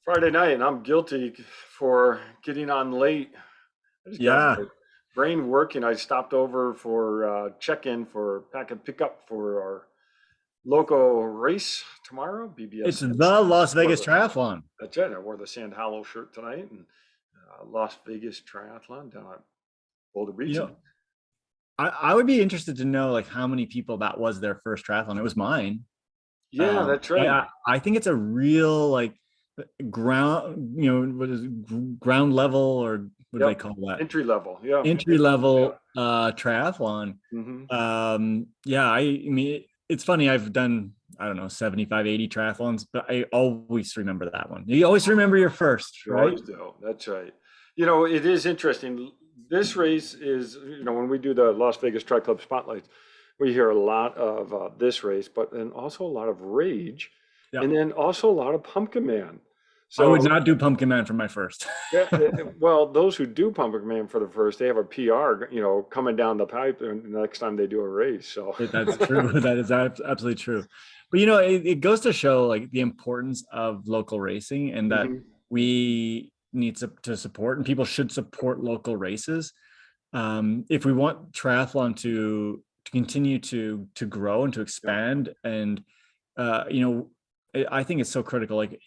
Friday night, and I'm guilty for getting on late. I just got Yeah, my brain working. I stopped over for check-in for pack and pickup for our local race tomorrow, it's BBS. the Las Wore Vegas the, Triathlon. that's it. I wore the Sand Hollow shirt tonight, and Las Vegas Triathlon down at Boulder You Beach. know, And I would be interested to know like how many people that was their first triathlon. It was mine. yeah, that's right. I think it's a real like ground, what is it, ground level or what do they Yep. call that? Entry level. Yeah. Entry Yeah. level triathlon. Hmm. Yeah, I mean it's funny. I've done, I don't know, 75, 80 triathlons, but I always remember that one. You always remember your first, You right? always do. That's right. It is interesting. This race is, when we do the Las Vegas Tri Club Spotlights, we hear a lot of this race, but then also a lot of Rage, Yeah. and then also a lot of Pumpkin Man. I would So, not do Pumpkin Man for my first. yeah, well, those who do Pumpkin Man for the first, they have a PR, coming down the pipe the next time they do a race. So, That's true. That is absolutely true. But it goes to show like the importance of local racing and that mhm, we need to support and people should support local races. If we want triathlon to continue to grow and to yeah, expand, and I think it's so critical. Like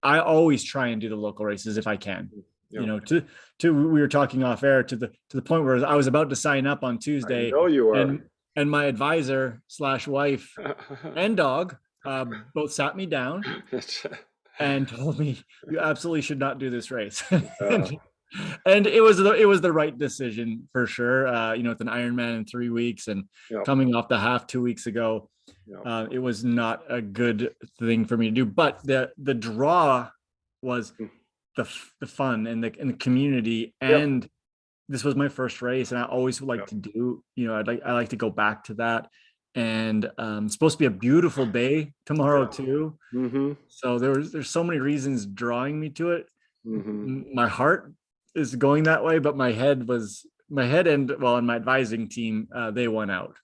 I always try and do the local races if I can. yeah, We were talking off air to the point where I was about to sign up on I Tuesday, know you are. and my advisor slash wife and dog both sat me down It's, and told me you absolutely should not do this race. uh, and it was the right decision for sure. It's an Ironman in 3 weeks, and yeah, coming off the half 2 weeks ago, yeah, it was not a good thing for me to do. But the draw was the fun and the community, yeah, and this was my first race, and I always like yeah. to do. I like to go back to that, and it's supposed to be a beautiful day tomorrow Yeah. too. Mm-hmm. So there's so many reasons drawing me to it. Mm-hmm. My heart is going that way, but my head and my advising team, they won out.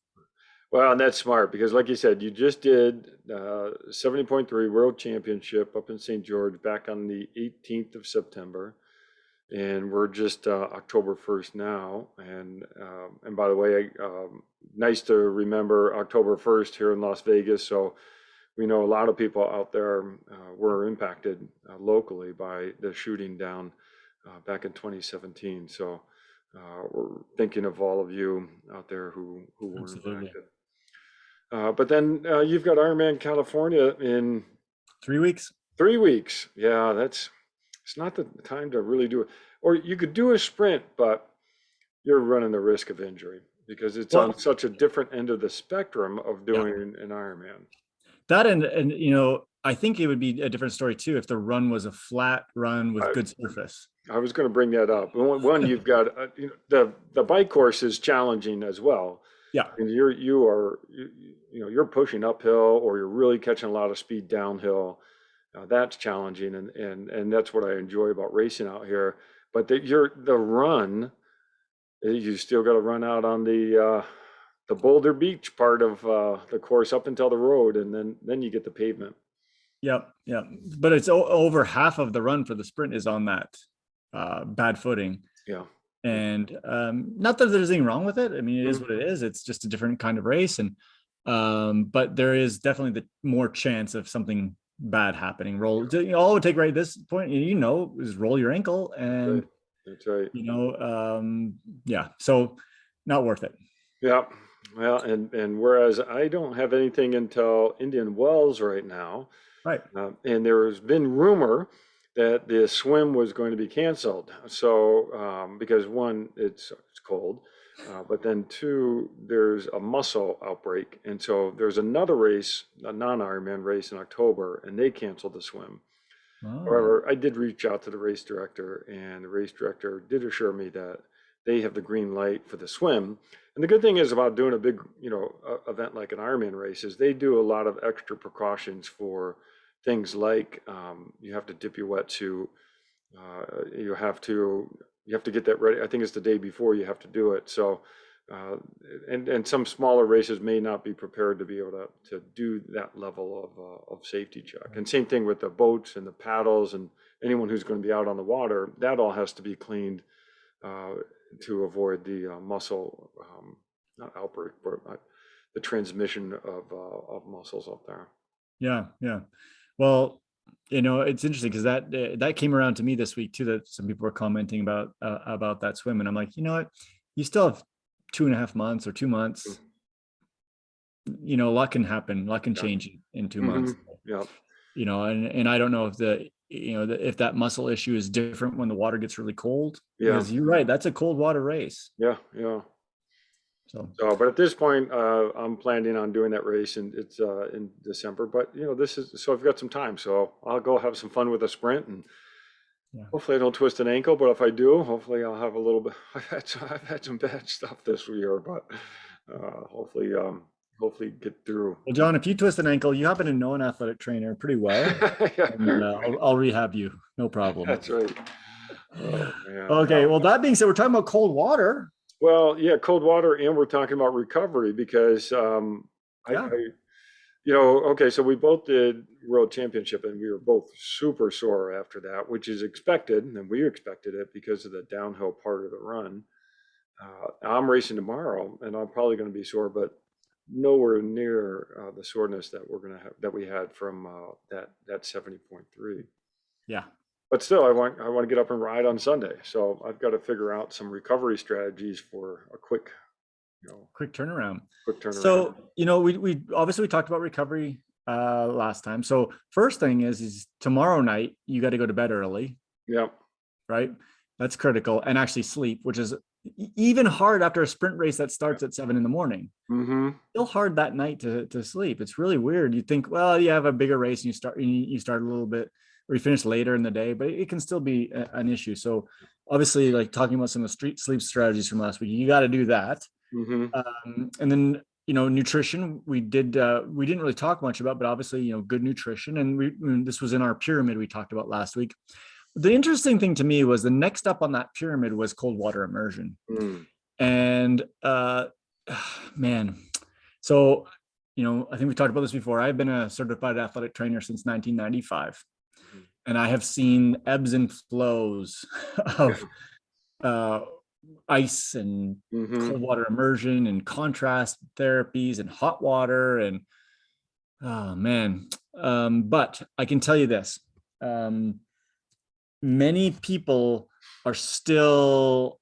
Well, and that's smart because, like you said, you just did 70.3 World Championship up in St. George back on the 18th of September, and we're just October 1st now. And by the way, nice to remember October 1st here in Las Vegas. So we know a lot of people out there were impacted locally by the shooting down back in 2017. So we're thinking of all of you out there who were Absolutely. impacted. But then you've got Ironman California in 3 weeks. 3 weeks. Yeah, it's not the time to really do it. Or you could do a sprint, but you're running the risk of injury because it's on Well, such a different end of the spectrum of yeah, doing an Ironman. that and I think it would be a different story too if the run was a flat run with I, good surface. I was going to bring that up. One, you've got the bike course is challenging as well, Yeah, and you're pushing uphill or you're really catching a lot of speed downhill. That's challenging, and that's what I enjoy about racing out here. But the run, you still got to run out on the Boulder Beach part of the course up until the road, and then you get the pavement. yeah, yeah. But it's over half of the run for the sprint is on that bad footing. Yeah. And not that there's anything wrong with it. I mean, it is Mhm. what it is. It's just a different kind of race, and but there is definitely the more chance of something bad happening. All it would take right at this point, is roll your ankle, That's right. and That's right. you know, yeah. So not worth it. Yeah. Well, and whereas I don't have anything until Indian Wells right now, Right. and there has been rumor that the swim was going to be canceled. So because one, it's cold, but then two, there's a muscle outbreak, and so there's another race, a non-Ironman race in October, and they canceled the swim. Oh, However, I did reach out to the race director, and the race director did assure me that they have the green light for the swim. And the good thing is about doing a big, event like an Ironman race is they do a lot of extra precautions for things like you have to dip your wetsuit, you have to get that ready. I think it's the day before you have to do it. So uh, and some smaller races may not be prepared to be able to do that level of safety check. And same thing with the boats and the paddles and anyone who's going to be out on the water, that all has to be cleaned uh, to avoid the muscle, not outbreak, but the transmission of muscles up there. Yeah, yeah. Well, it's interesting because that came around to me this week too. That some people were commenting about that swim, and I'm like, you know what? You still have 2.5 months or 2 months. A lot can happen. A lot can Yeah. change in 2 months. Hmm. Yeah. And I don't know if if that muscle issue is different when the water gets really cold. Yeah. Because you're right, that's a cold water race. Yeah. Yeah. So But at this point, I'm planning on doing that race, and it's in December. But this is so I've got some time, so I'll go have some fun with a sprint, and yeah. hopefully I don't twist an ankle. But if I do, hopefully I'll have a little bit. I've had some bad stuff this year, but hopefully get through. Well, John, if you twist an ankle, you happen to know an athletic trainer pretty well, Yeah, and I'll rehab you, no problem. that's right. Oh man. Okay. Well, that being said, we're talking about cold water. Well, yeah, cold water, and we're talking about recovery because Yeah. okay, so we both did world championship and we were both super sore after that, which is expected, and we expected it because of the downhill part of the run. I'm racing tomorrow, and I'm probably going to be sore, but nowhere near the soreness that we're going to have that we had from that 70.3. Yeah. But still, I want to get up and ride on Sunday, so I've got to figure out some recovery strategies for a quick Quick turnaround. quick turnaround. So, we obviously talked about recovery last time. So first thing is tomorrow night, you got to go to bed early, Yeah. right? That's critical. And actually sleep, which is even hard after a sprint race that starts at 7 a.m. Mm-hmm. Still hard that night to sleep. It's really weird. You think, well, you have a bigger race and you start a little bit, or you finish later in the day, but it can still be an issue. So obviously, like talking about some of the sleep strategies from last week, you got to do that. Mm-hmm. And then nutrition we didn't really talk much about, but obviously good nutrition, and this was in our pyramid we talked about last week. The interesting thing to me was the next up on that pyramid was cold water immersion. And man, so I think we talked about this before. I've been a certified athletic trainer since 1995, and I have seen ebbs and flows of ice and cold water immersion and contrast therapies and hot water, and oh man. But I can tell you this, many people are still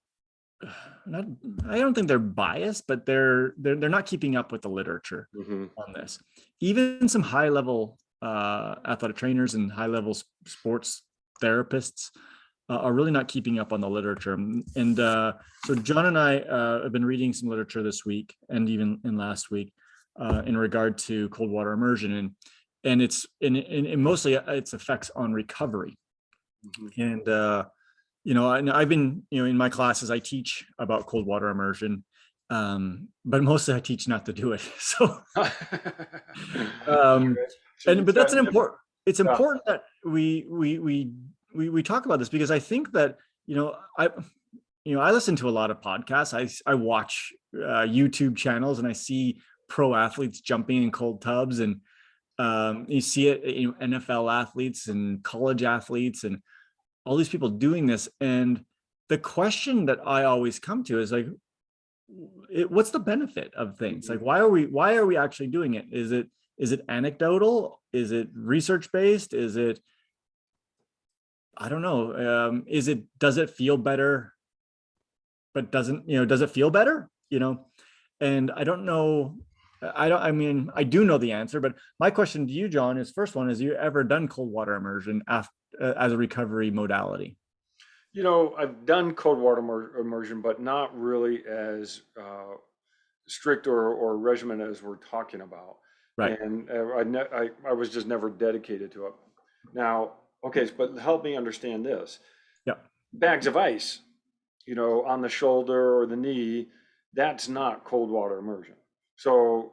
not, I don't think they're biased, but they're not keeping up with the literature on this. Even some high level athletic trainers and high level sports therapists are really not keeping up on the literature. And so John and I have been reading some literature this week and even in last week in regard to cold water immersion, and it's in mostly its effects on recovery. And and I've been in my classes I teach about cold water immersion, but mostly I teach not to do it. So but that's an important. It's important that we talk about this, because I think that I listen to a lot of podcasts. I watch YouTube channels, and I see pro athletes jumping in cold tubs, and you see it NFL athletes and college athletes and all these people doing this. And the question that I always come to is like, what's the benefit of things? Like, why are we actually doing it? Is it anecdotal? Is it research based? Is it, I don't know. Does it feel better, but does it feel better? And I don't know. I do know the answer, but my question to you, John, is first one is, you ever done cold water immersion as a recovery modality? I've done cold water immersion, but not really as strict or regimen as we're talking about. Right. And I was just never dedicated to it. Now, okay, but help me understand this. Yeah. Bags of ice, on the shoulder or the knee, that's not cold water immersion. So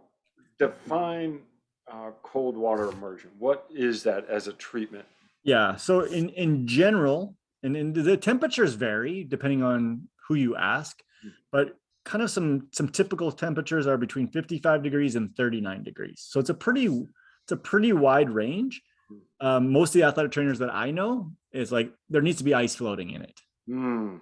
define cold water immersion. What is that as a treatment? Yeah. So in general, and the temperatures vary depending on who you ask, but kind of some typical temperatures are between 55 degrees and 39 degrees. So it's a pretty wide range. Most of the athletic trainers that I know is like there needs to be ice floating in it. Mm.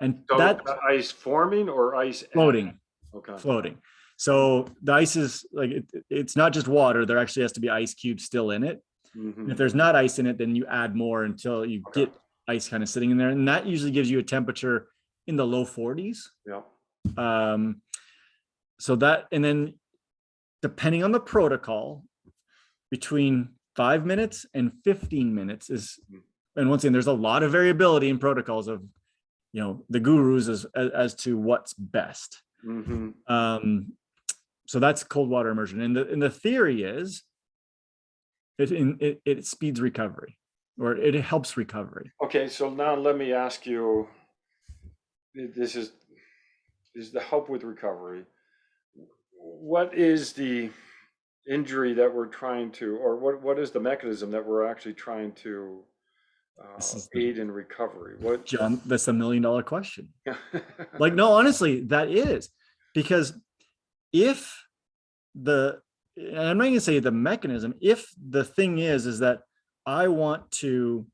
And So that ice forming or ice floating, okay. floating. So the ice is like it's not just water. There actually has to be ice cubes still in it. And if there's not ice in it, then you add more until you get ice kind of sitting in there, and that usually gives you a temperature in the low 40s. Yeah. So that, and then depending on the protocol, between 5 minutes and 15 minutes is, and once again, there's a lot of variability in protocols of, you know, the gurus as to what's best. So that's cold water immersion, and the theory is it speeds recovery, or it helps recovery. Okay, so now let me ask you, this is the help with recovery. What is the injury that we're trying to, or what is the mechanism that we're actually trying to aid in recovery? What, John, that's $1 million question. Like, no, honestly, that is, because if the, and I'm not going to say the mechanism, if the thing is that I want to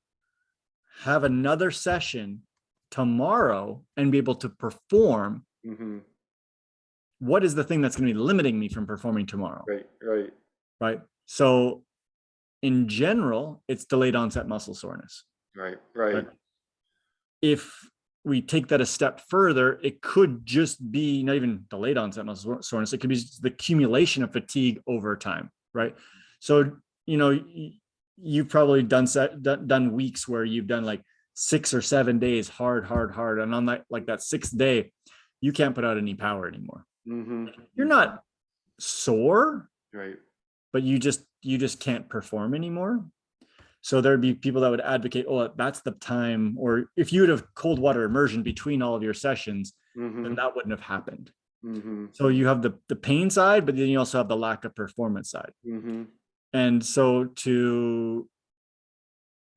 have another session tomorrow and be able to perform, what is the thing that's going to be limiting me from performing tomorrow? Right. So in general, it's delayed onset muscle soreness. Right. If we take that a step further, it could just be not even delayed onset muscle soreness. It could be the accumulation of fatigue over time, right? So, you know, you've probably done weeks where you've done like 6 or 7 days hard, and on that, like that 6th day, you can't put out any power anymore. You're not sore, right? But you just can't perform anymore. So there'd be people that would advocate, oh, that's the time, or if you would have cold water immersion between all of your sessions, then that wouldn't have happened. So you have the pain side, but then you also have the lack of performance side. And so to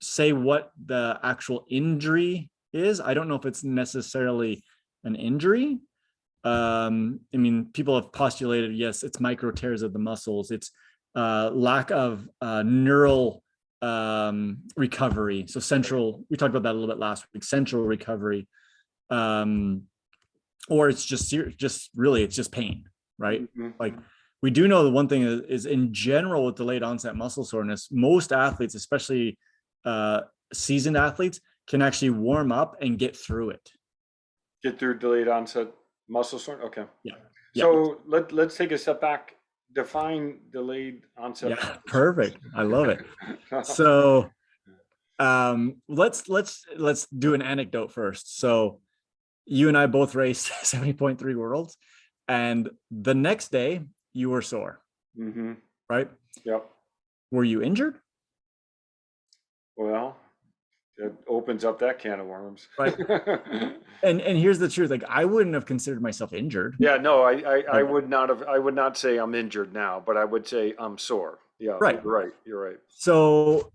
say what the actual injury is, I don't know if it's necessarily an injury. I mean, people have postulated, yes, it's micro tears of the muscles. It's lack of neural recovery. So central, we talked about that a little bit last week, central recovery. Or it's just really, it's just pain, right? Like, we do know the one thing is in general with delayed onset muscle soreness, most athletes, especially seasoned athletes, can actually warm up and get through it. Get through delayed onset muscle soreness. Okay. Yeah. So let's take a step back. Define delayed onset. Yeah, perfect. I love it. So let's do an anecdote first. So you and I both raced 70.3 worlds, and the next day you were sore. Right? Yep. Were you injured? Well, it opens up that can of worms. Right. And here's the truth. Like, I wouldn't have considered myself injured. Yeah, no, I would not have. I would not say I'm injured now, but I would say I'm sore. Yeah, right. You're right. So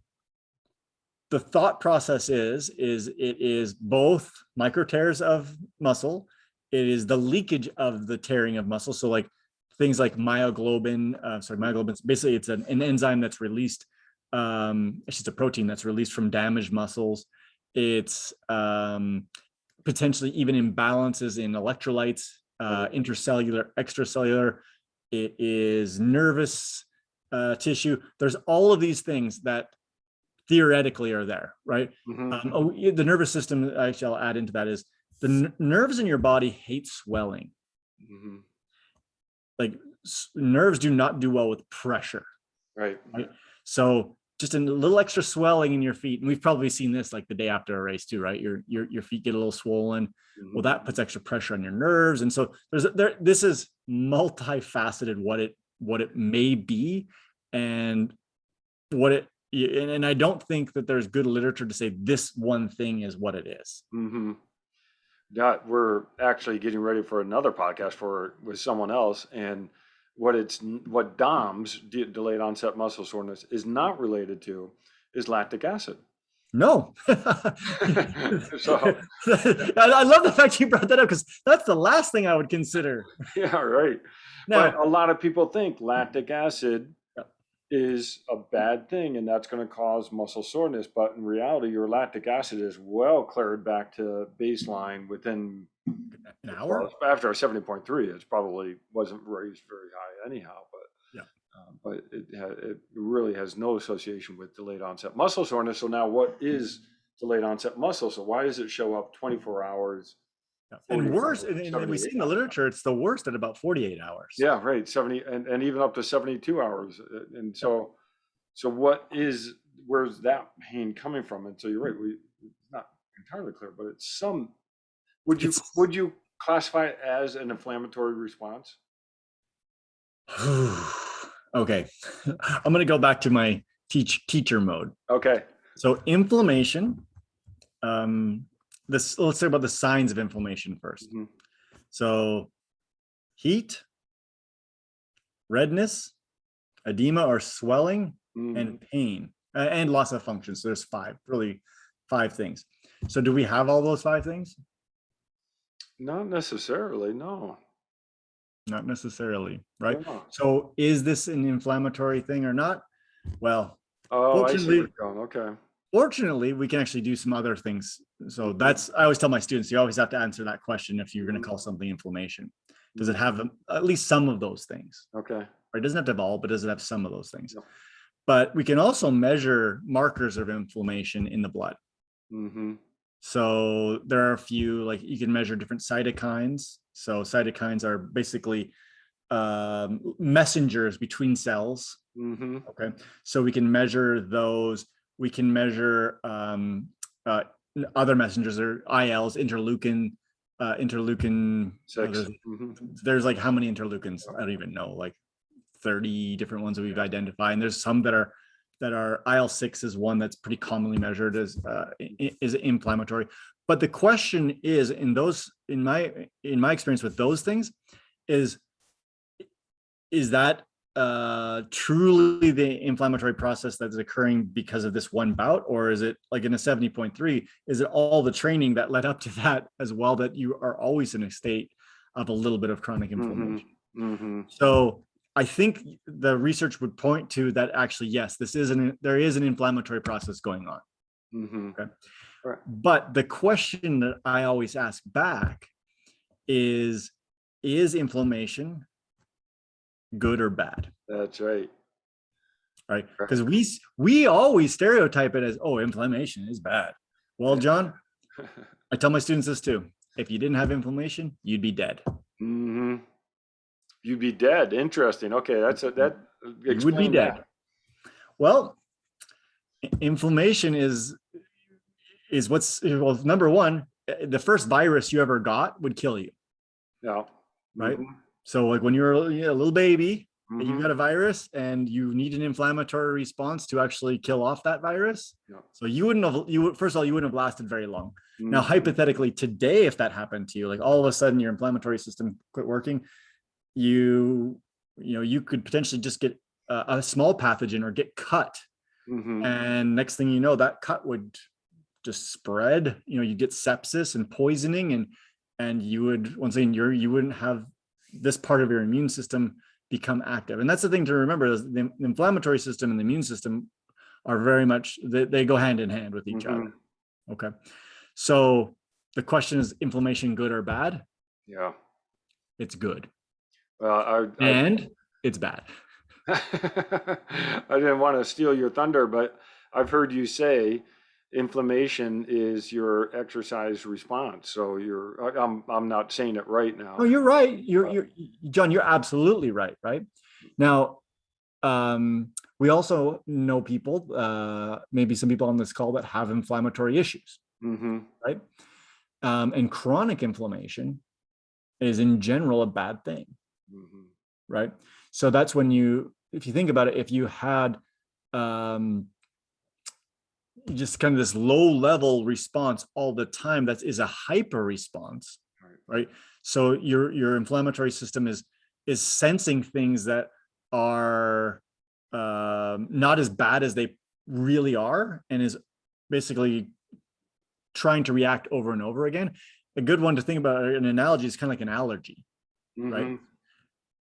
the thought process is it is both micro tears of muscle. It is the leakage of the tearing of muscle. So like things like myoglobin, myoglobin, basically it's an enzyme that's released. It's just a protein that's released from damaged muscles. It's potentially even imbalances in electrolytes, intercellular, extracellular. It is nervous tissue. There's all of these things that theoretically are there, right? The nervous system, actually, I'll add into that, is the nerves in your body hate swelling. Like, nerves do not do well with pressure. Right. So just a little extra swelling in your feet, and we've probably seen this like the day after a race too, right? Your feet get a little swollen. Well, that puts extra pressure on your nerves, and so this is multifaceted what it may be, and and I don't think that there's good literature to say this one thing is what it is. Yeah, we're actually getting ready for another podcast with someone else, and what DOMS, delayed onset muscle soreness, is not related to is lactic acid. No. So, I love the fact you brought that up because that's the last thing I would consider. yeah, right. But Now, a lot of people think lactic acid yeah, is a bad thing and that's going to cause muscle soreness. But in reality, your lactic acid is well cleared back to baseline within, an well, hour. after a 70.3, it's probably wasn't raised very high anyhow. Yeah. But it really has no association with delayed onset muscle soreness. So now what is delayed onset muscle? So why does it show up 24 hours, Yeah. 48 And worse, hours, and we 78 see in the hours? literature, it's the worst at about 48 hours. Yeah, right. 70 and even up to 72 hours. And Yeah. so what is, where's that pain coming from? And so you're right, it's not entirely clear, but it's some, It's would you classify it as an inflammatory response? okay. I'm going to go back to my teacher mode. Okay. So inflammation. Let's talk about the signs of inflammation first. Mhm. So heat, redness, edema or swelling, and Mhm. pain, and loss of function. So there's five things. So do we have all those five things? Not necessarily, no. Not necessarily, right? Yeah. So is this an inflammatory thing or not? Well, Oh, I see where fortunately, you're going. Okay. fortunately, we can actually do some other things. So Mhm. I always tell my students, you always have to answer that question if you're going to Mhm. call something inflammation. Does it Mhm. have at least some of those things? Okay. Or it doesn't have to have all, but does it have some of those things? Yep. But we can also measure markers of inflammation in the blood. Mhm. So there are a few, like you can measure different cytokines. So cytokines are basically messengers between cells. Mhm. Okay. So we can measure those. We can measure uh, other messengers or ILs, interleukin. Six. Mhm. There's like how many interleukins? I don't even know, like 30 different ones that we've identified. And there's some that are IL-6 is one that's pretty commonly measured as is inflammatory. But the question is, in my experience with those things, is that truly the inflammatory process that is occurring because of this one bout, or is it like in a 70.3, is it all the training that led up to that as well, that you are always in a state of a little bit of chronic Mhm. inflammation? Mhm. So I think the research would point to that actually, yes, there is an inflammatory process going on. Mhm. Okay. Right. But the question that I always ask back is inflammation good or bad? That's right. Right? Right. Because we always stereotype it as, oh, inflammation is bad. Well, John, I tell my students this too. If you didn't have inflammation, you'd be dead. Mhm. You'd be dead. Interesting. Okay, that You would be explain dead. that. Well, inflammation is what's, well, number one, the first virus you ever got would kill you, Yeah. right? Mhm. So like when you're a little baby, you Mhm. got a virus and you need an inflammatory response to actually kill off that virus. Yeah. So you wouldn't have, first of all, you wouldn't have lasted very long. Now, Mhm. hypothetically, today, if that happened to you, like all of a sudden your inflammatory system quit working, you you could potentially just get a small pathogen or get cut. Mhm. And next thing you know, that cut would just spread. You get sepsis and poisoning, and you would, once again, you wouldn't have this part of your immune system become active. And that's the thing to remember, is the inflammatory system and the immune system are very much, they go hand in hand with each other. Mhm. Okay. So the question is, inflammation good or bad? Yeah. It's good. Well, And it's bad. I didn't want to steal your thunder, but I've heard you say inflammation is your exercise response. So I'm not saying it right No, now. you're right. But John, you're absolutely right. Right now, we also know people, maybe some people on this call, that have inflammatory issues, mhm. right? And chronic inflammation is in general a bad thing, Mhm. right? So that's when if you think about it, if you had um, just kind of this low level response all the time, that is a hyper response, Right. right? So your inflammatory system is sensing things that are not as bad as they really are, and is basically trying to react over and over again. A good one to think about, an analogy, is kind of like an allergy, right? Mm-hmm.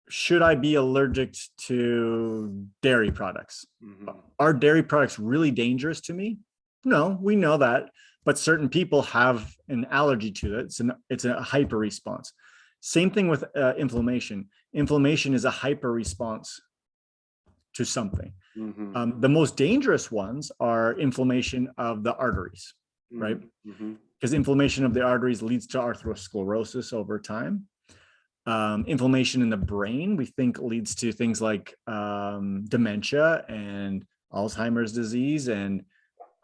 Should I be allergic to dairy products? Mm-hmm. Are dairy products really dangerous to me? No, we know that, but certain people have an allergy to it. It's a hyper response. Same thing with inflammation. Inflammation is a hyper response to something. Mm-hmm. The most dangerous ones are inflammation of the arteries, right? Mm-hmm. Because inflammation of the arteries leads to atherosclerosis over time. Inflammation in the brain, we think, leads to things like dementia and Alzheimer's disease and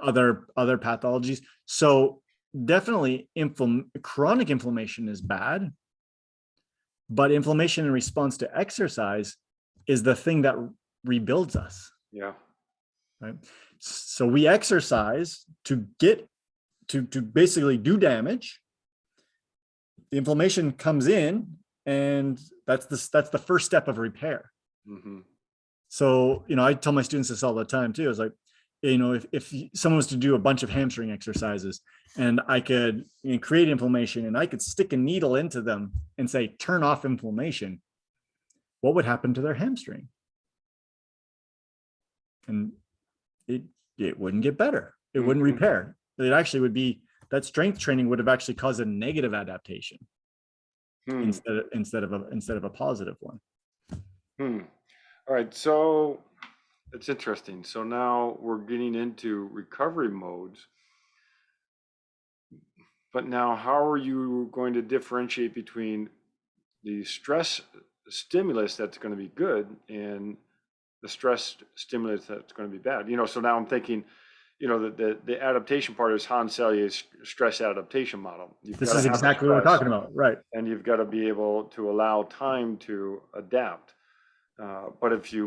other pathologies. So definitely chronic inflammation is bad, but inflammation in response to exercise is the thing that rebuilds us. Yeah. Right. So we exercise to get to basically do damage. The inflammation comes in, and that's the first step of repair. Mm-hmm. So, I tell my students this all the time too. It's like, if someone was to do a bunch of hamstring exercises, and I could create inflammation, and I could stick a needle into them and say, turn off inflammation, what would happen to their hamstring? And it wouldn't get better. It wouldn't repair. It actually would be, that strength training would have actually caused a negative adaptation instead of a positive one. All right, so it's interesting. So now we're getting into recovery modes. But now, how are you going to differentiate between the stress stimulus that's going to be good and the stress stimulus that's going to be bad? So now I'm thinking, the adaptation part is Hans Selye's stress adaptation model. This is exactly what we're talking about, right? And you've got to be able to allow time to adapt. But if you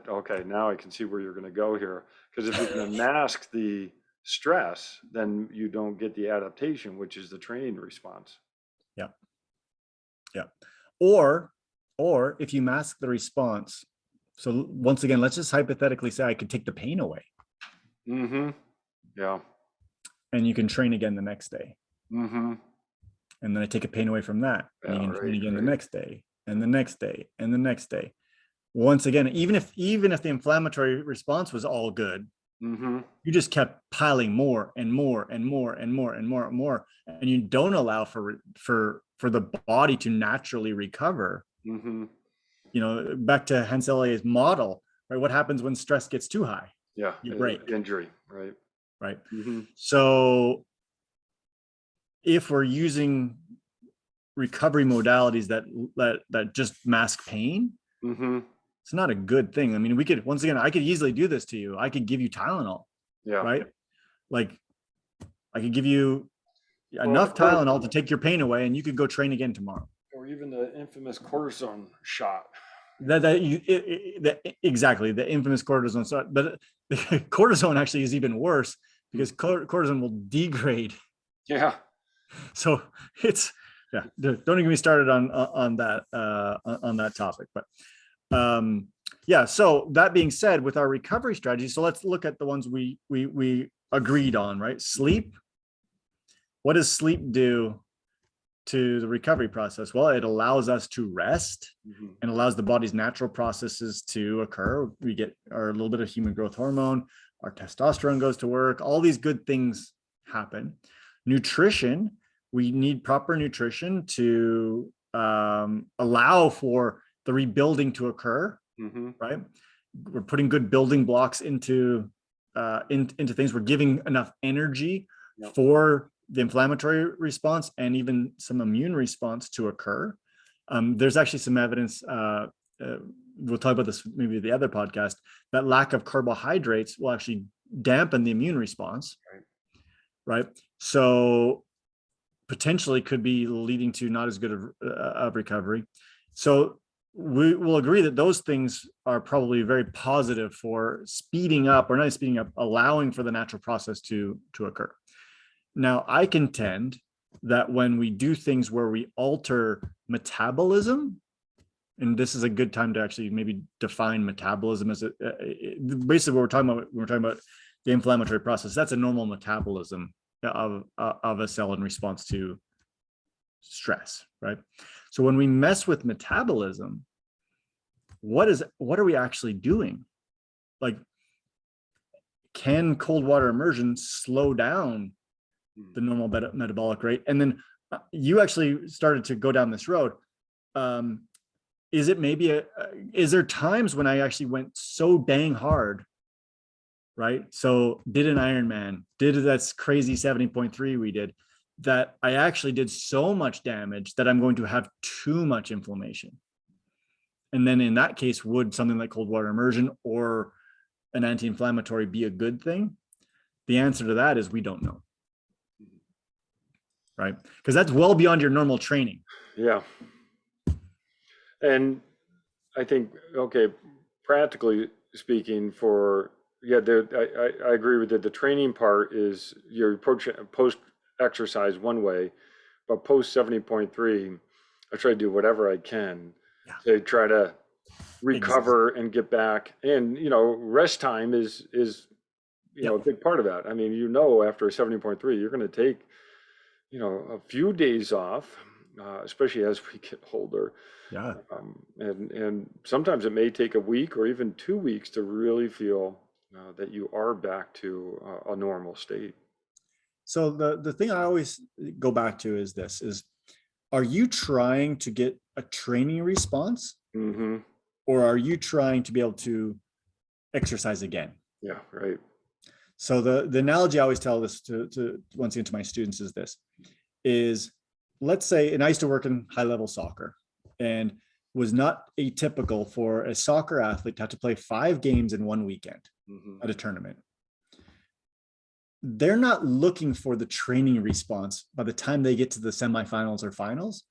okay, now I can see where you're going to go here. Because if you're going to mask the stress, then you don't get the adaptation, which is the training response. Yeah. Yeah. Or if you mask the response, so once again, let's just hypothetically say I could take the pain away. Mm-hmm. Yeah. And you can train again the next day. Mm-hmm. And then I take a pain away from that. And you can train again the next day, and the next day, and the next day. Once again, even if the inflammatory response was all good, you just kept piling more and more and more and more and more and more, and you don't allow for the body to naturally recover. Back to Hans Selye's model, right? What happens when stress gets too high? Yeah, you break. Injury, right? Right. So if we're using recovery modalities that just mask pain, it's not a good thing. I mean, I could easily do this to you. I could give you Tylenol, right? Like, I could give you enough Tylenol to take your pain away, and you could go train again tomorrow. Or even the infamous cortisone shot. Exactly, the infamous cortisone shot. But the cortisone actually is even worse, because cortisone will degrade. Yeah. So don't even get me started on that topic. But so that being said, with our recovery strategy, so let's look at the ones we agreed on, right? Sleep. What does sleep do to the recovery process? Well, it allows us to rest and allows the body's natural processes to occur. We get our little bit of human growth hormone, our testosterone goes to work, all these good things happen. Nutrition, we need proper nutrition to allow for the rebuilding to occur, right? We're putting good building blocks into things. We're giving enough energy for the inflammatory response and even some immune response to occur. There's actually some evidence, we'll talk about this maybe the other podcast, that lack of carbohydrates will actually dampen the immune response, right? So potentially could be leading to not as good of recovery. So we will agree that those things are probably very positive for speeding up, or not speeding up, allowing for the natural process to occur. Now, I contend that when we do things where we alter metabolism, and this is a good time to actually maybe define metabolism as basically what we're talking about the inflammatory process. That's a normal metabolism of a cell in response to stress, right? So when we mess with metabolism, what are we actually doing? Like, can cold water immersion slow down the normal metabolic rate? And then you actually started to go down this road. Is it maybe is there times when I actually went so dang hard, right? So did an Ironman, did that's crazy 70.3 we did, that I actually did so much damage that I'm going to have too much inflammation. And then in that case, would something like cold water immersion or an anti-inflammatory be a good thing? The answer to that is we don't know, right? Because that's well beyond your normal training. Yeah. And I think, okay, practically speaking, I agree with it. The training part is your approach post exercise one way, but post 70.3, I try to do whatever I can to try to recover and get back. And, rest time is a big part of that. I mean, after 70.3, you're going to take, a few days off, especially as we get older. Yeah. And sometimes it may take a week or even 2 weeks to really feel that you are back to a normal state. So the thing I always go back to is this: are you trying to get a training response, or are you trying to be able to exercise again? Yeah, right. So the analogy I always tell this to once again to my students is this: is, let's say, and I used to work in high level soccer, and was not atypical for a soccer athlete to have to play 5 games in one weekend at a tournament. They're not looking for the training response by the time they get to the semifinals or finals,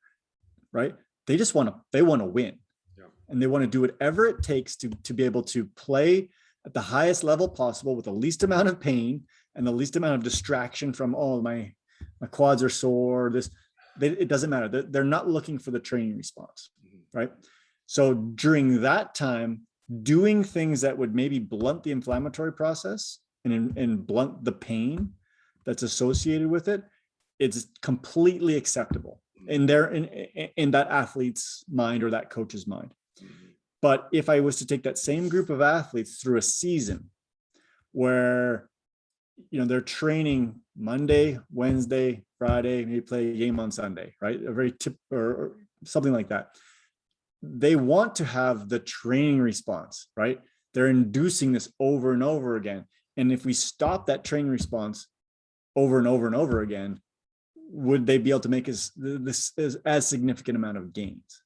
right? They just want to win. Yeah. And they want to do whatever it takes to be able to play at the highest level possible with the least amount of pain and the least amount of distraction from, my quads are sore, it doesn't matter. They're not looking for the training response, right? So during that time, doing things that would maybe blunt the inflammatory process and blunt the pain that's associated with it, it's completely acceptable in that athlete's mind or that coach's mind. But if I was to take that same group of athletes through a season where they're training Monday, Wednesday, Friday, maybe play a game on Sunday, right? Or something like that. They want to have the training response, right? They're inducing this over and over again. And if we stop that training response over and over and over again, would they be able to make this as significant amount of gains?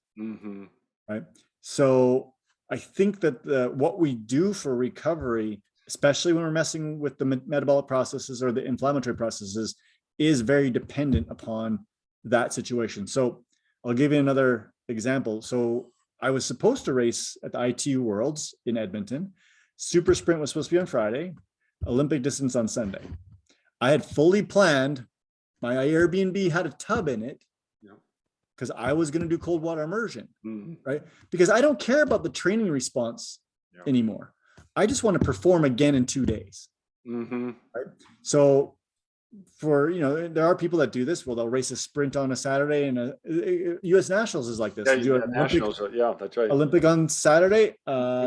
Right. So I think that what we do for recovery, especially when we're messing with the metabolic processes or the inflammatory processes, is very dependent upon that situation. So I'll give you another example. So I was supposed to race at the ITU Worlds in Edmonton. Super sprint was supposed to be on Friday, Olympic distance on Sunday. I had fully planned. My Airbnb had a tub in it because I was going to do cold water immersion, right? Because I don't care about the training response anymore. I just want to perform again in 2 days. Right? So there are people that do this. Well, they'll race a sprint on a Saturday, and U.S. Nationals is like this. Nationals, that's right. Olympic on Saturday,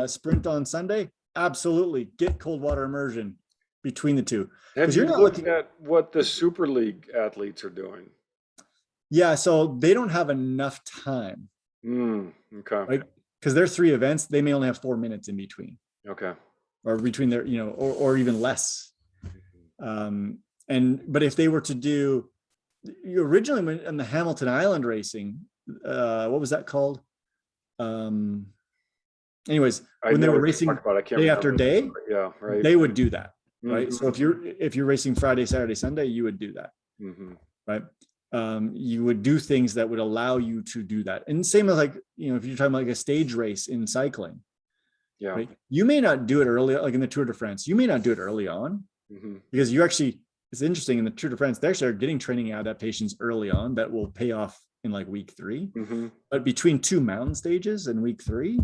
sprint on Sunday. Absolutely, get cold water immersion between the two. Have you looked at what the Super League athletes are doing? Yeah, so they don't have enough time. Okay. Right? Because their 3 events, they may only have 4 minutes in between. Okay. Or between their, or even less. But if they were to do, originally in the Hamilton Island racing, what was that called? Anyways, when they were racing day after day, right, they would do that, right? So if you're racing Friday, Saturday, Sunday, you would do that, right? You would do things that would allow you to do that. And same as if you're talking about like a stage race in cycling, right? You may not do it early, like in the Tour de France, you may not do it early on because it's interesting in the Tour de France, they actually are getting training adaptations early on that will pay off in like week 3. But between 2 mountain stages in week 3,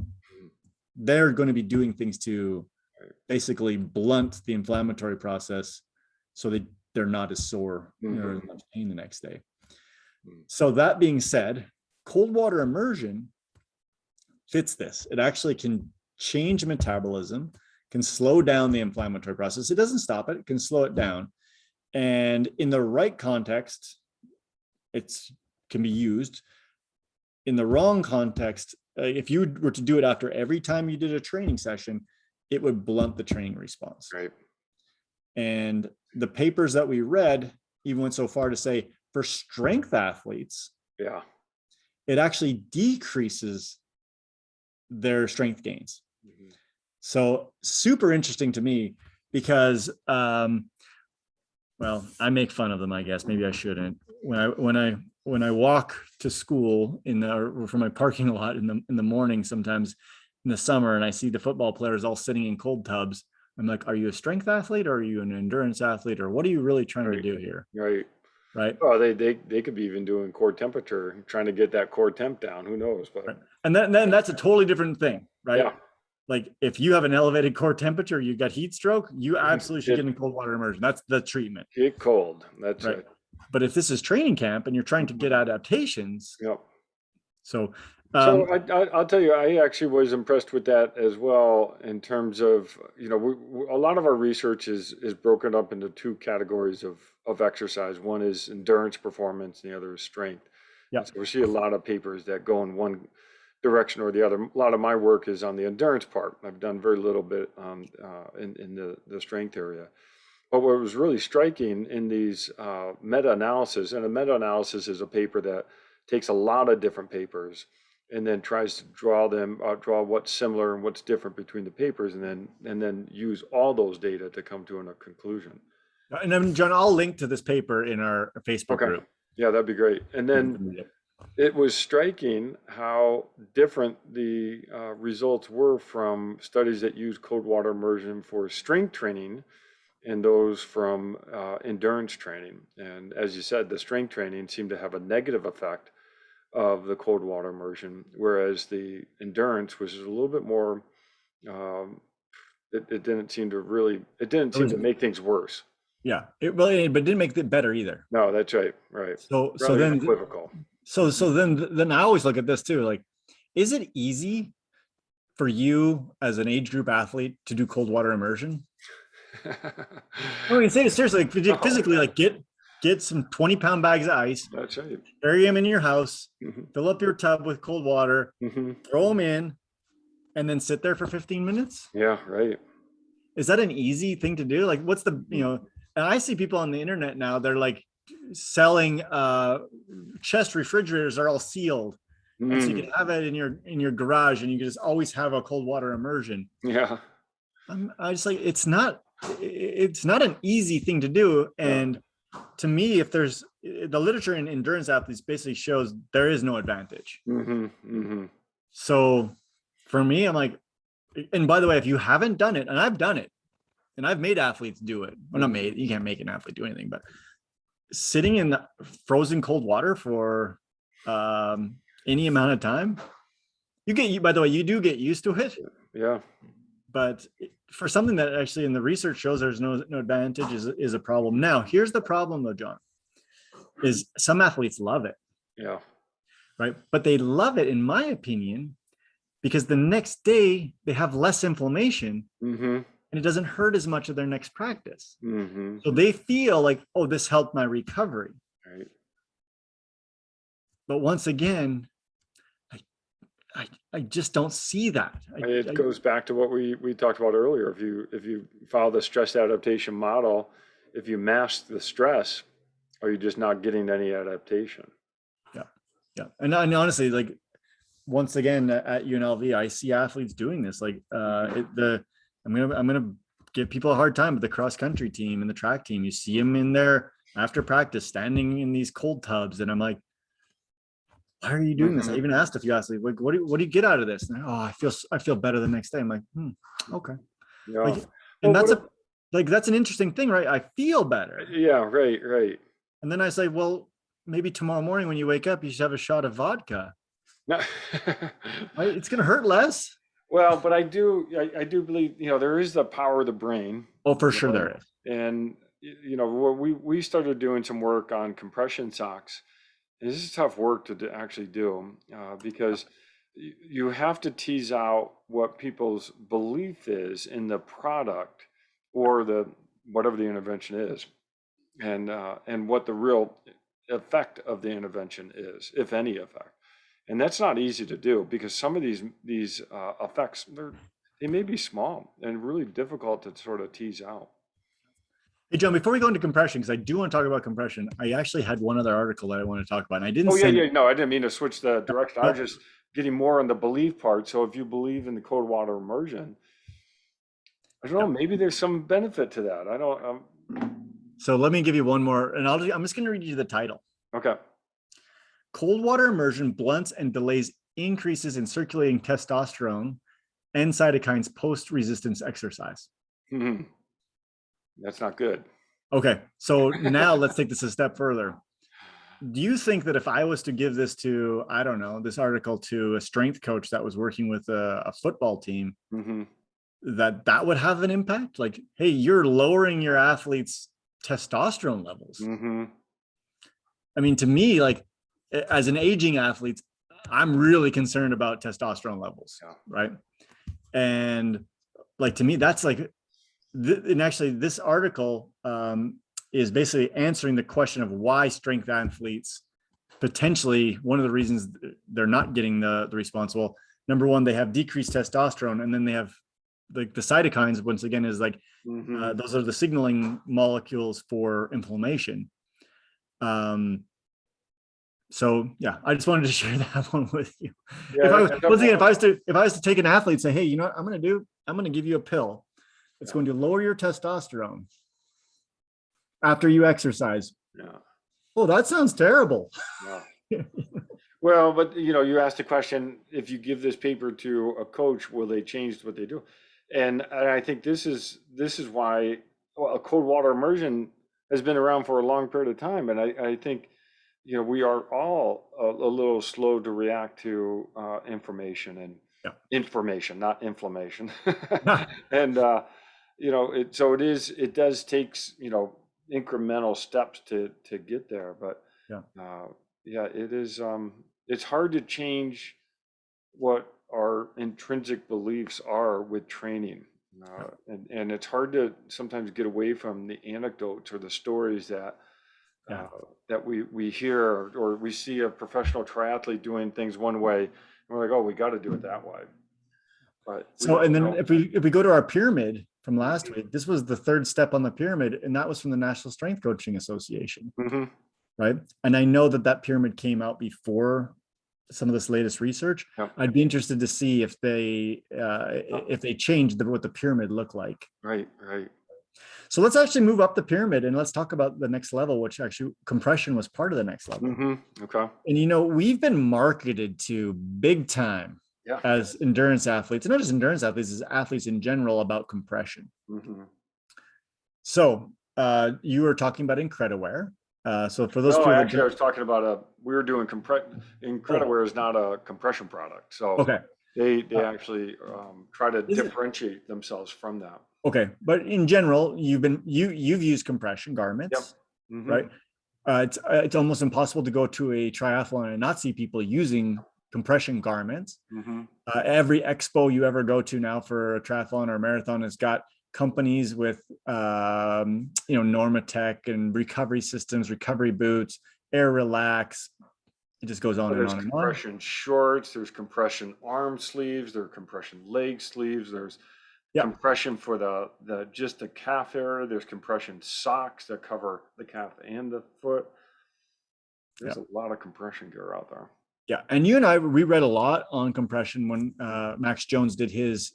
they're going to be doing things to basically blunt the inflammatory process so they're not as sore or as much pain the next day. So that being said, cold water immersion fits this. It actually can change metabolism, can slow down the inflammatory process. It doesn't stop it, it can slow it down. And in the right context, it can be used. In the wrong context, if you were to do it after every time you did a training session, it would blunt the training response. Right. And the papers that we read even went so far to say for strength athletes, Yeah, it actually decreases their strength gains. So super interesting to me because, well, I make fun of them, I guess. Maybe I shouldn't. When I walk to school from my parking lot in the morning, sometimes in the summer, and I see the football players all sitting in cold tubs, I'm like, are you a strength athlete or are you an endurance athlete, or what are you really trying to do here? Right. Oh, they could be even doing core temperature, trying to get that core temp down. Who knows? But right. And then that's a totally different thing, right? Yeah. Like if you have an elevated core temperature, you got heat stroke, you absolutely should get in cold water immersion. That's the treatment. Get cold. That's right. it. But if this is training camp and you're trying to get adaptations, Yep. So I'll tell you, I actually was impressed with that as well in terms of, a lot of our research is broken up into two categories of exercise. One is endurance performance and the other is strength. Yeah. So we see a lot of papers that go in one direction or the other. A lot of my work is on the endurance part. I've done very little bit in the strength area. But what was really striking in these meta-analysis, and a meta-analysis is a paper that takes a lot of different papers and then tries to draw what's similar and what's different between the papers, and then use all those data to come to a conclusion. And then, John, I'll link to this paper in our Facebook group. Yeah, that'd be great. And then it was striking how different the results were from studies that use cold water immersion for strength training and those from endurance training. And as you said, the strength training seemed to have a negative effect of the cold water immersion, whereas the endurance was a little bit more, it didn't seem to make things worse. Yeah, but it didn't make it better either. No, that's right. So then equivocal. So then I always look at this too, like, is it easy for you as an age group athlete to do cold water immersion? I mean, say seriously, like, physically, like get some 20-pound bags of ice. That's right. Carry them in your house, fill up your tub with cold water, throw them in, and then sit there for 15 minutes. Yeah, right. Is that an easy thing to do? Like, what's the, and I see people on the internet now, they're like selling chest refrigerators are all sealed. And so you can have it in your garage and you can just always have a cold water immersion. Yeah. I just like, it's not an easy thing to do. And to me, if there's the literature in endurance athletes basically shows there is no advantage. So for me, I'm like, and by the way, if you haven't done it, and I've done it, and I've made athletes do it. Well, not made, you can't make an athlete do anything, but sitting in frozen cold water for any amount of time, by the way, you do get used to it. Yeah. But for something that actually in the research shows there's no advantage is a problem. Now, here's the problem though, John, is some athletes love it. Yeah. Right. But they love it, in my opinion, because the next day they have less inflammation and it doesn't hurt as much of their next practice. So they feel like, oh, this helped my recovery. Right. But once again, I just don't see that. It goes back to what we talked about earlier. If you follow the stress adaptation model, if you mask the stress, are you just not getting any adaptation? Yeah. And honestly, like, once again at UNLV, I see athletes doing this. Like I'm gonna give people a hard time, but the cross country team and the track team, you see them in there after practice, standing in these cold tubs, and I'm like, why are you doing this? I even asked a few athletes, like, what do you get out of this? And I feel better the next day. I'm like, okay. Yeah. Like, and that's an interesting thing, right? I feel better. Yeah, right. And then I say, well, maybe tomorrow morning when you wake up, you should have a shot of vodka. No. Right? It's gonna hurt less. Well, but I do believe, there is the power of the brain, Oh, for sure there is. and we started doing some work on compression socks. And this is tough work to actually do, because you have to tease out what people's belief is in the product or the whatever the intervention is, and what the real effect of the intervention is, if any effect. And that's not easy to do because some of these effects, they may be small and really difficult to sort of tease out. Hey, John, before we go into compression, because I do want to talk about compression, I actually had one other article that I want to talk about, and I didn't Oh yeah, send it. yeah. No, I didn't mean to switch the direction. I was No. just getting more on the belief part. So if you believe in the cold water immersion, I don't know, Yeah. maybe there's some benefit to that. I don't. So let me give you one more, and I'm just going to read you the title. Okay. Cold water immersion blunts and delays increases in circulating testosterone and cytokines post-resistance exercise. Hmm. That's not good. Okay, so now let's take this a step further. Do you think that if I was to give this to, I don't know, this article to a strength coach that was working with a football team, Hmm. that would have an impact? Like, hey, you're lowering your athletes' testosterone levels. Hmm. I mean, to me, like, as an aging athlete, I'm really concerned about testosterone levels, Yeah. right? And like, to me, that's like, and actually this article is basically answering the question of why strength athletes, potentially one of the reasons they're not getting the response. Well, number one, they have decreased testosterone, and then they have like the cytokines, once again, is like, Hmm. those are the signaling molecules for inflammation. So yeah, I just wanted to share that one with you. If I Yeah. was, once again, if I was to take an athlete and say, hey, you know what I'm going to do? I'm going to give you a pill. It's Yeah. going to lower your testosterone after you exercise. Yeah. Oh, that sounds terrible. Yeah. Well, but you asked the question, if you give this paper to a coach, will they change what they do? And I think this is why, well, a cold water immersion has been around for a long period of time. And I think, we are all a little slow to react to Yeah. information, not inflammation. Yeah. And it does take, incremental steps to get there. But Yeah. yeah, it is. It's hard to change what our intrinsic beliefs are with training, and it's hard to sometimes get away from the anecdotes or the stories Yeah. uh, that we hear, or we see a professional triathlete doing things one way, and we're like, oh, we got to do it that way, but we So, and don't then know. if we go to our pyramid from last week, this was the third step on the pyramid, and that was from the National Strength Coaching Association, Hmm. right? And I know that pyramid came out before some of this latest research. Yep. I'd be interested to see if they changed what the pyramid looked like. Right. Right. So let's actually move up the pyramid and let's talk about the next level, which actually compression was part of the next level. Hmm. Okay. And we've been marketed to big time Yeah. as endurance athletes, and not just endurance athletes, as athletes in general, about compression. Hmm. So you were talking about Incrediware. So for those No, people that actually, I don't, was talking about we were doing oh, Incrediware is not a compression product, so okay. they actually try to Is it? differentiate themselves from that. Okay, but in general, you've used compression Yep. garments, Hmm. right? It's almost impossible to go to a triathlon and not see people using compression garments. Hmm. Every expo you ever go to now for a triathlon or a marathon has got companies with Normatec and recovery systems, recovery boots, Air Relax. It just goes on Well, and there's on and on. compression shorts, there's compression arm sleeves, there are compression leg sleeves, there's Yeah, compression for the just the calf area, there's compression socks that cover the calf and the foot. yeah, There's a lot of compression gear out there. yeah. And you and I, we read a lot on compression when Max Jones did his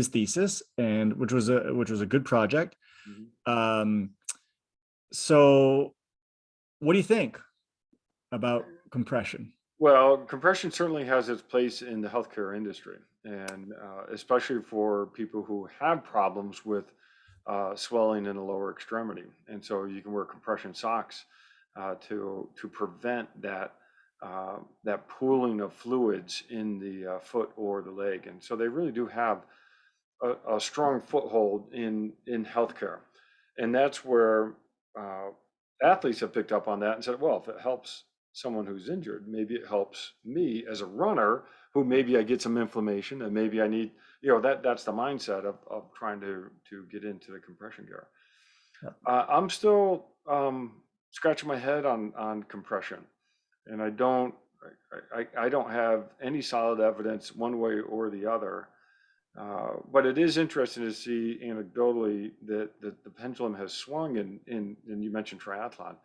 thesis, and which was a good project. Mhm. Um, so, what do you think about compression? Well, compression certainly has its place in the healthcare industry, and especially for people who have problems with swelling in the lower extremity. And so you can wear compression socks to prevent that that pooling of fluids in the foot or the leg. And so they really do have a strong foothold in healthcare. And that's where athletes have picked up on that and said, well, if it helps someone who's injured, maybe it helps me as a runner who maybe I get some inflammation and maybe I need, that's the mindset of trying to get into the compression gear. I'm still scratching my head on compression, and I don't have any solid evidence one way or the other. But it is interesting to see anecdotally that the pendulum has swung and you mentioned triathlon.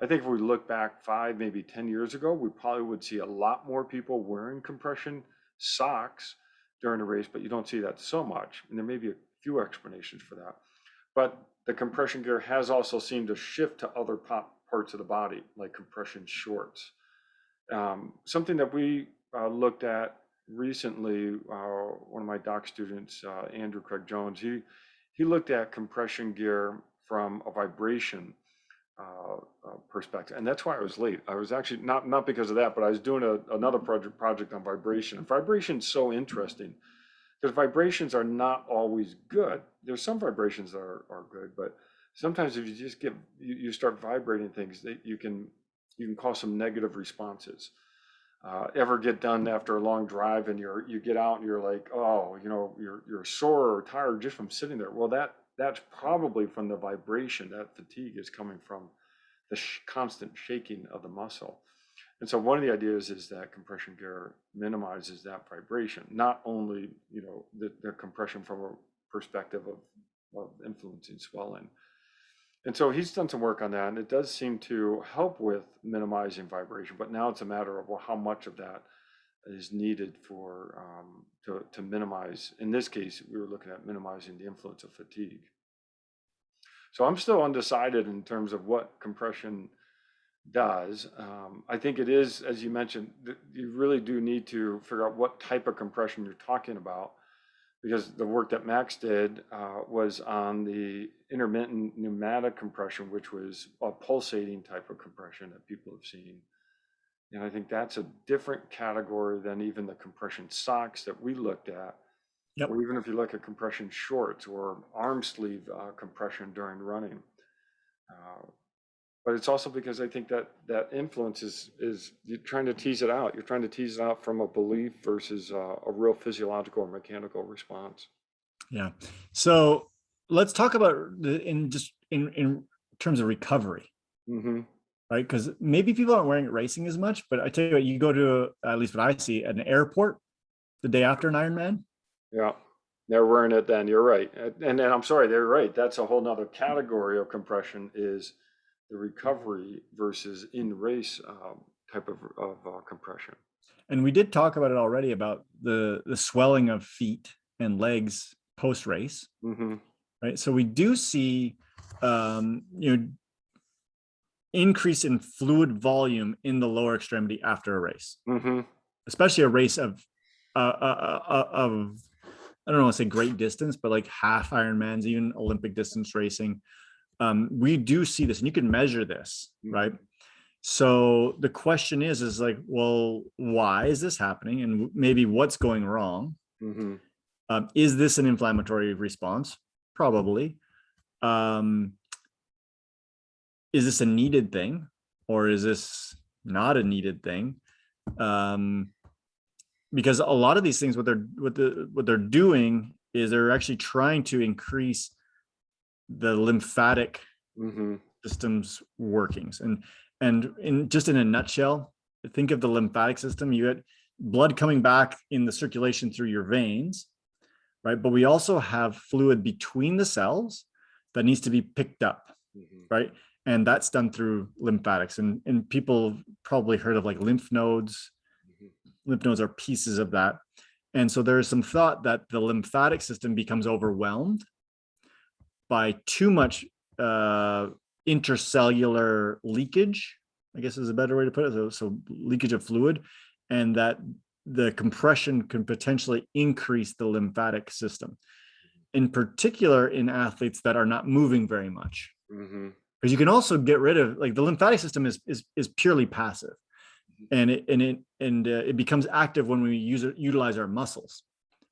I think if we look back 5, maybe 10 years ago, we probably would see a lot more people wearing compression socks during a race, but you don't see that so much. And there may be a few explanations for that. But the compression gear has also seemed to shift to other parts of the body, like compression shorts. Something that we looked at recently, one of my doc students, Andrew Craig Jones, he looked at compression gear from a vibration perspective, and that's why I was late. I was actually not because of that, but I was doing another project on vibration. And vibration's so interesting because vibrations are not always good. There's some vibrations that are good, but sometimes if you just you start vibrating things, that you can cause some negative responses. Ever get done after a long drive and you get out and you're like, oh, you're sore or tired just from sitting there. Well, that's probably from the vibration. That fatigue is coming from the constant shaking of the muscle. And so one of the ideas is that compression gear minimizes that vibration, not only the compression from a perspective of influencing swelling. And so he's done some work on that, and it does seem to help with minimizing vibration. But now it's a matter of, well, how much of that is needed for to minimize. In this case, we were looking at minimizing the influence of fatigue. So I'm still undecided in terms of what compression does. I think it is, as you mentioned, you really do need to figure out what type of compression you're talking about, because the work that Max did was on the intermittent pneumatic compression, which was a pulsating type of compression that people have seen. And I think that's a different category than even the compression socks that we looked at. Yep. Or even if you look at compression shorts or arm sleeve compression during running. But it's also because I think that influence is you're trying to tease it out. You're trying to tease it out from a belief versus a real physiological or mechanical response. Yeah. So let's talk about in terms of recovery. Mm-hmm. Right? Because maybe people aren't wearing it racing as much, but I tell you what, you go to, at least what I see, an airport the day after an Ironman. Yeah, they're wearing it then. You're right. And I'm sorry, they're right. That's a whole nother category of compression, is the recovery versus in race type of compression. And we did talk about it already, about the swelling of feet and legs post race. Mm-hmm. Right. So we do see, increase in fluid volume in the lower extremity after a race, mm-hmm. especially a race of I don't want to say great distance, but like half Ironmans, even Olympic distance racing. We do see this, and you can measure this, mm-hmm. right? So the question is like, well, why is this happening? And maybe what's going wrong? Mm-hmm. Is this an inflammatory response? Probably. Is this a needed thing, or is this not a needed thing? Because a lot of these things, what they're doing is they're actually trying to increase the lymphatic mm-hmm. system's workings. And in a nutshell, think of the lymphatic system. You had blood coming back in the circulation through your veins, right? But we also have fluid between the cells that needs to be picked up, mm-hmm. right? And that's done through lymphatics. And people probably heard of like lymph nodes. Mm-hmm. Lymph nodes are pieces of that. And so there is some thought that the lymphatic system becomes overwhelmed by too much intercellular leakage, I guess is a better way to put it. So leakage of fluid, and that the compression can potentially increase the lymphatic system, in particular in athletes that are not moving very much. Mm-hmm. Because you can also get rid of, like, the lymphatic system is purely passive. and it becomes active when we utilize our muscles,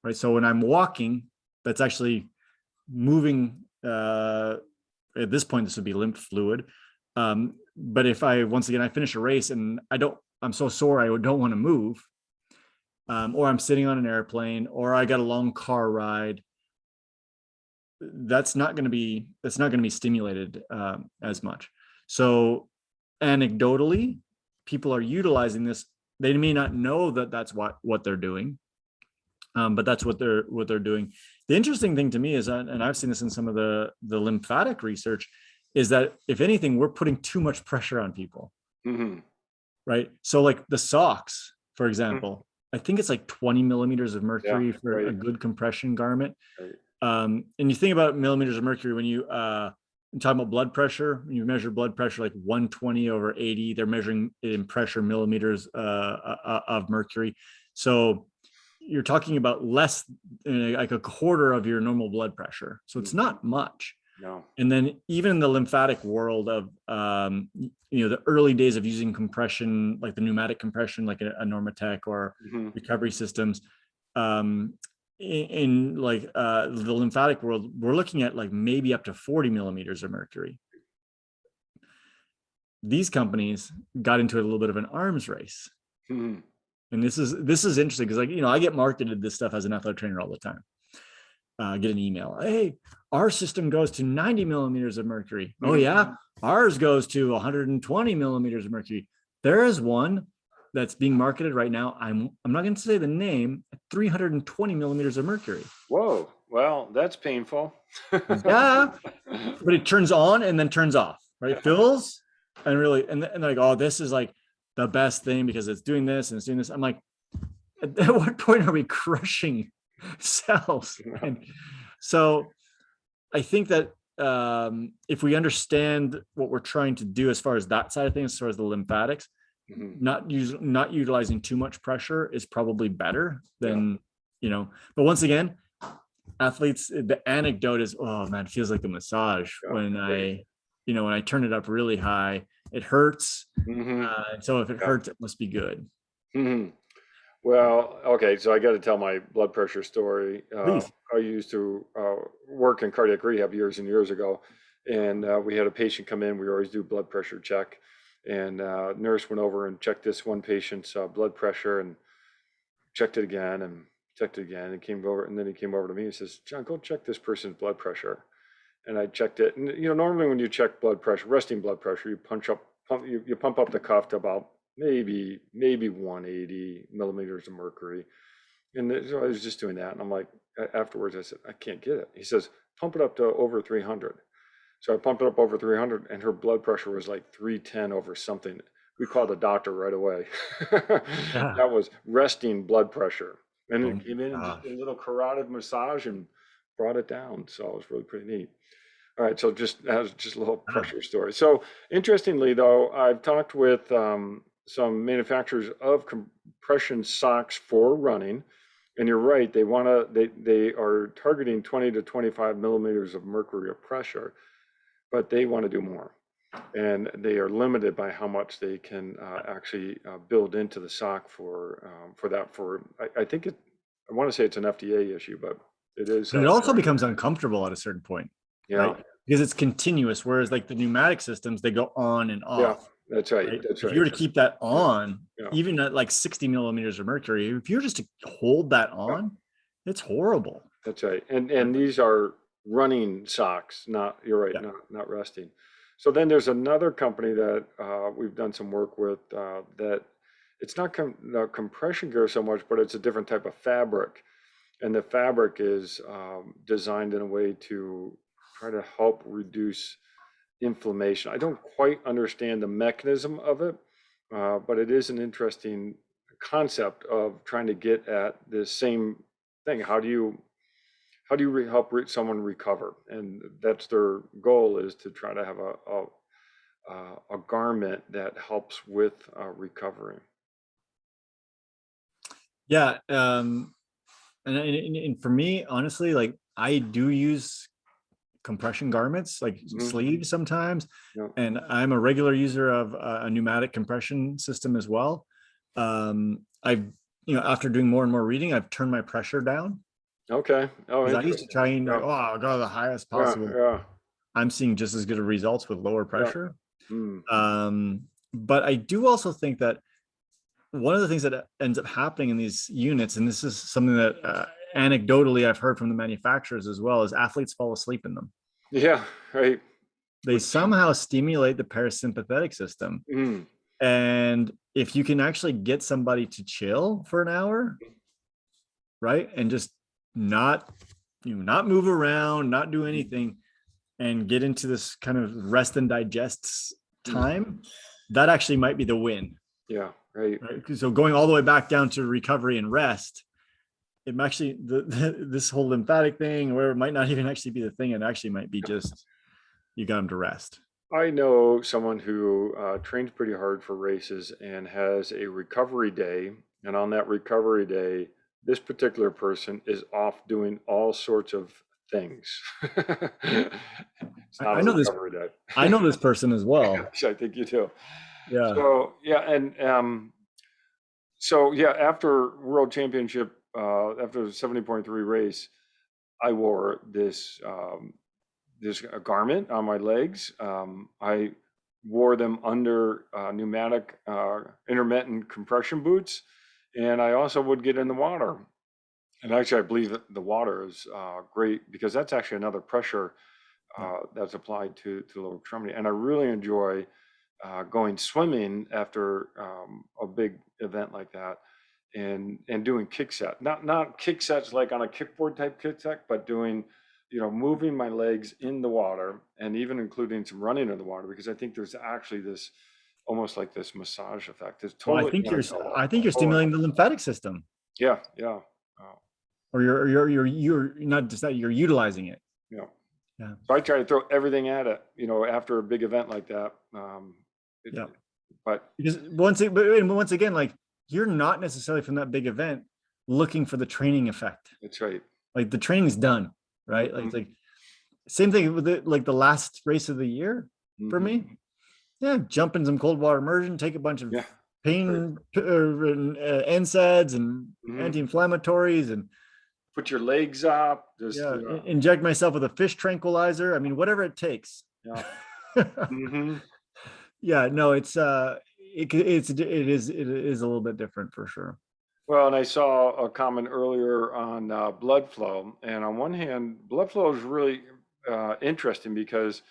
right? So when I'm walking, that's actually moving. At this point, this would be lymph fluid. But if I finish a race and I'm so sore, I don't want to move, or I'm sitting on an airplane, or I got a long car ride, that's not going to be stimulated as much. So anecdotally, people are utilizing this. They may not know that that's what they're doing, but that's what they're doing. The interesting thing to me is, and I've seen this in some of the lymphatic research, is that if anything, we're putting too much pressure on people. Mm-hmm. Right. So like the socks, for example, I think it's like 20 millimeters of mercury for a good compression garment. Right. And you think about millimeters of mercury when you talk about blood pressure. When you measure blood pressure, like 120/80, they're measuring it in pressure millimeters of mercury. So you're talking about less, like a quarter of your normal blood pressure. So it's not much. No. And then even in the lymphatic world of, the early days of using compression, like the pneumatic compression, like a Normatec or recovery systems, in like the lymphatic world, we're looking at like maybe up to 40 millimeters of mercury. These companies got into a little bit of an arms race. Mm-hmm. And this is interesting because, like, I get marketed this stuff as an athletic trainer all the time. Get an email. Hey, our system goes to 90 millimeters of mercury. Oh yeah, ours goes to 120 millimeters of mercury. There is one that's being marketed right now. I'm not going to say the name. 320 millimeters of mercury. Whoa. Well, that's painful. Yeah, but it turns on and then turns off. Right, it fills and like, oh, this is like the best thing because it's doing this and it's doing this. I'm like, at what point are we crushing cells? And so I think that if we understand what we're trying to do as far as that side of things, as far as the lymphatics, not utilizing too much pressure is probably better than, but once again, athletes, the anecdote is, oh man, it feels like a massage when I turn it up really high, it hurts. So if it hurts, it must be good. Well, okay, so I got to tell my blood pressure story. I used to work in cardiac rehab years and years ago, and we had a patient come in. We always do blood pressure check, and nurse went over and checked this one patient's blood pressure and checked it again and and came over, and then he came over to me and says, "John, go check this person's blood pressure." And I checked it, and normally when you check blood pressure, resting blood pressure, you pump up the cuff to about maybe 180 millimeters of mercury. And so I was just doing that. And I'm like, afterwards, I said, I can't get it. He says, pump it up to over 300. So I pumped it up over 300 and her blood pressure was like 310 over something. We called the doctor right away. That was resting blood pressure. And it came in and just did a little carotid massage and brought it down. So it was really pretty neat. All right, so that was just a little pressure story. So interestingly, though, I've talked with some manufacturers of compression socks for running, and you're right. They are targeting 20 to 25 millimeters of mercury of pressure, but they want to do more, and they are limited by how much they can actually build into the sock for that. I think I want to say it's an FDA issue, but it is. But it also becomes uncomfortable at a certain point. Yeah. Right? Because it's continuous, whereas like the pneumatic systems, they go on and off. Yeah, that's right. Right? If you were to keep that on, even at like 60 millimeters of mercury, if you were just to hold that on, it's horrible. That's right. And these are running socks, you're right, not resting. So then there's another company that we've done some work with that it's not compression gear so much, but it's a different type of fabric. And the fabric is designed in a way to try to help reduce inflammation. I don't quite understand the mechanism of it, but it is an interesting concept of trying to get at the same thing. How do you help someone recover? And that's their goal, is to try to have a garment that helps with recovery. Yeah, and for me, honestly, like I do use compression garments, like sleeves sometimes, and I'm a regular user of a pneumatic compression system as well. I've, after doing more and more reading, I've turned my pressure down, Okay. Oh, because I used to interesting. try and like, Yeah. oh, I'll go to the highest Yeah. possible. Yeah. I'm seeing just as good of results with lower Yeah. pressure. Mm. But I do also think that one of the things that ends up happening in these units, and this is something that anecdotally I've heard from the manufacturers as well, is athletes fall asleep in them. Yeah. Right. They Which, somehow stimulate the parasympathetic system. mm, And if you can actually get somebody to chill for an hour, right, and just not, not move around, not do anything, and get into this kind of rest and digest mm, time, that actually might be the win. yeah. Right. Right? So going all the way back down to recovery and rest, it actually this whole lymphatic thing, where it might not even actually be the thing, it actually might be just you got them to rest. I know someone who trains pretty hard for races and has a recovery day. And on that recovery day, this particular person is off doing all sorts of things. It's not I a know this. recovery day. I know this person as well. Yes, I think you do. Yeah. So, yeah. And so, yeah, after World Championship, after the 70.3 race, I wore this garment on my legs. I wore them under pneumatic intermittent compression boots, and I also would get in the water. And actually, I believe that the water is great because that's actually another pressure Yeah. that's applied to the lower extremity. And I really enjoy going swimming after a big event like that, and doing kick set. Not kick sets like on a kickboard type kick set, but doing, moving my legs in the water and even including some running in the water, because I think there's actually this almost like this massage effect. It's Well, totally I think you're oh, stimulating the lymphatic system, yeah, yeah. Oh, or you're not just that, you're utilizing it. yeah. Yeah. So I try to throw everything at it, after a big event like that. It, Yeah. but Because once again, like, you're not necessarily from that big event looking for the training effect. it's right. Like, the training's done, right? Mhm, Like same thing with it, like the last race of the year for mhm. me. Yeah, jump in some cold water immersion, take a bunch of Yeah, right. pain NSAIDs and Mhm. anti-inflammatories, and Put your legs up, just, yeah, inject myself with a fish tranquilizer. I mean, whatever it takes. yeah. Mhm. Yeah, no, it is a little bit different for sure. Well, and I saw a comment earlier on blood flow. And on one hand, blood flow is really interesting because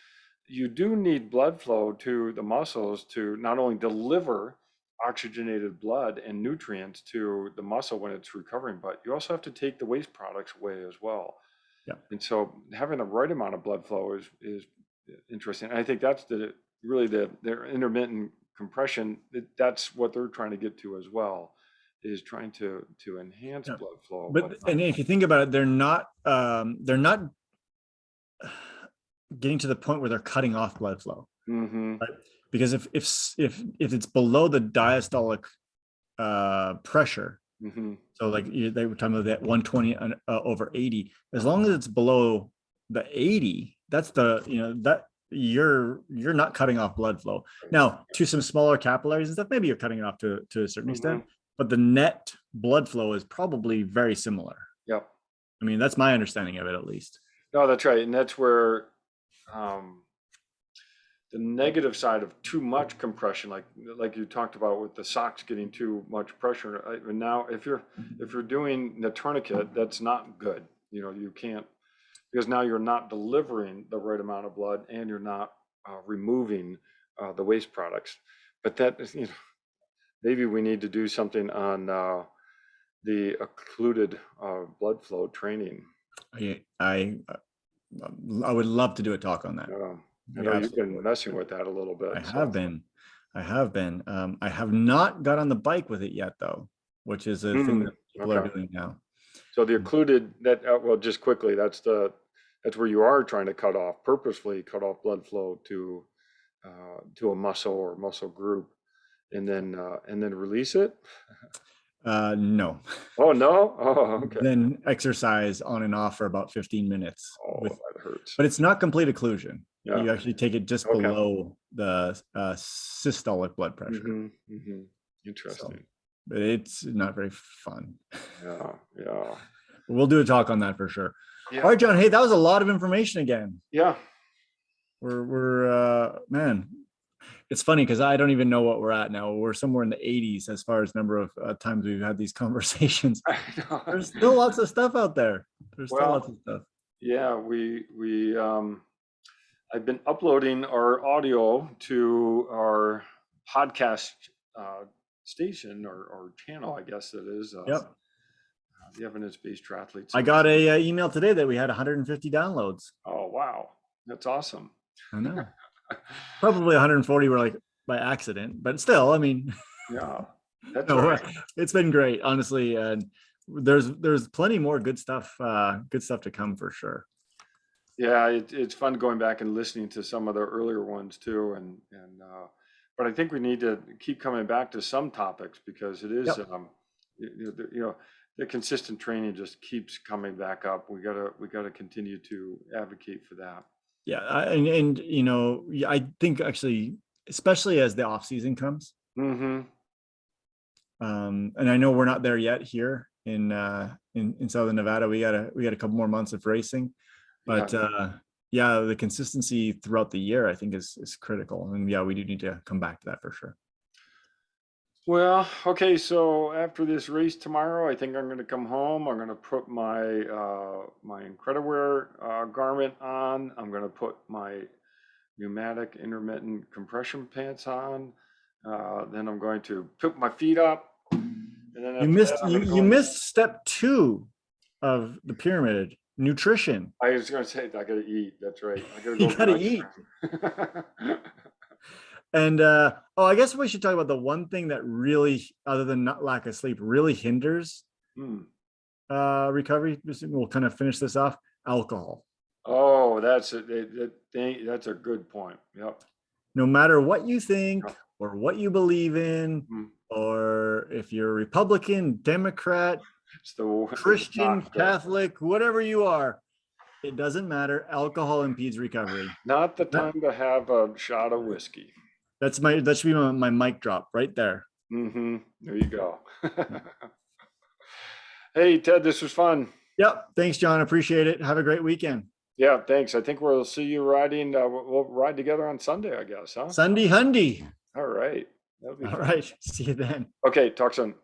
you do need blood flow to the muscles to not only deliver oxygenated blood and nutrients to the muscle when it's recovering, but you also have to take the waste products away as well. Yeah. And so having the right amount of blood flow is interesting. And I think that's really their intermittent compression. That's what they're trying to get to as well, is trying to enhance Yeah. blood flow. But and if you think about it, they're not getting to the point where they're cutting off blood flow, Mm-hmm. right? Because if it's below the diastolic pressure, Mm-hmm. so like they were talking about that 120 over 80, as long as it's below the 80, that's that you're not cutting off blood flow. Now, to some smaller capillaries and stuff, maybe you're cutting it off to a certain Mm-hmm. extent, but the net blood flow is probably very similar. Yep. I mean, that's my understanding of it, at least. No, that's right. And that's where um, the negative side of too much compression, like you talked about with the socks getting too much pressure. And now, if you're doing the tourniquet, that's not good. You can't, because now you're not delivering the right amount of blood and you're not removing the waste products. But that is, maybe we need to do something on the occluded blood flow training. I would love to do a talk on that. I We know you've absolutely been would. messing with that a little I bit, have so. been. I have been. I have not got on the bike with it yet, though, which is a thing that people are Okay. doing now. So the occluded, well, just quickly, that's where you are trying to purposefully cut off blood flow to a muscle or muscle group, and then release it. No. Oh no! Oh, okay. Then exercise on and off for about 15 minutes Oh, with, that hurts. but it's not complete occlusion. Yeah. You actually take it just Okay. below the systolic blood pressure. Mm-hmm. So, Interesting. but it's not very fun. Yeah, yeah, We'll do a talk on that for sure. yeah, All right, John. Hey, that was a lot of information again. yeah. We're man, it's funny because I don't even know what we're at now. We're somewhere in the 80s as far as number of times we've had these conversations. I know. There's still lots of stuff out there. There's still lots Well, of stuff. yeah, I've been uploading our audio to our podcast uh, station or channel, I guess it is. Yep. The evidence-based triathlete. I got a email today that we had 150 downloads. Oh, wow. That's awesome. I know. Probably 140 were like by accident, but still, I mean, Yeah, that's no, right. it's been great, honestly. And there's plenty more good stuff to come for sure. Yeah, it's fun going back and listening to some of the earlier ones too, but I think we need to keep coming back to some topics because it is, Yep. The consistent training just keeps coming back up. We gotta continue to advocate for that. Yeah, and you know, I think actually, especially as the off season comes, Mm-hmm. and I know we're not there yet here in Southern Nevada. We got a couple more months of racing, but yeah, the consistency throughout the year I think is critical, and yeah, we do need to come back to that for sure. Well, okay, so after this race tomorrow, I think I'm going to come home. I'm going to put my my Incrediwear garment on. I'm going to put my pneumatic intermittent compression pants on. Then I'm going to put my feet up, and then You after that, I'm going to you go. missed step 2 of the pyramid, nutrition. I was going to say I got to eat. That's right. I got to You go. gotta eat. And I guess we should talk about the one thing that really, other than not lack of sleep, really hinders recovery. We'll kind of finish this off. Alcohol. Oh, that's a good point. Yep. No matter what you think or what you believe in, Mm. or if you're Republican, Democrat, It's the Christian, not the- Catholic, whatever you are, it doesn't matter. Alcohol impedes recovery. Not the time to have a shot of whiskey. That should be my mic drop right there. Mm-hmm. There you go. Hey, Ted, this was fun. Yep. Thanks, John. Appreciate it. Have a great weekend. Yeah, thanks. I think we'll see you riding. We'll ride together on Sunday, I guess, huh? Sunday Hundy. All right. That'll be All fun. right. See you then. Okay, talk soon.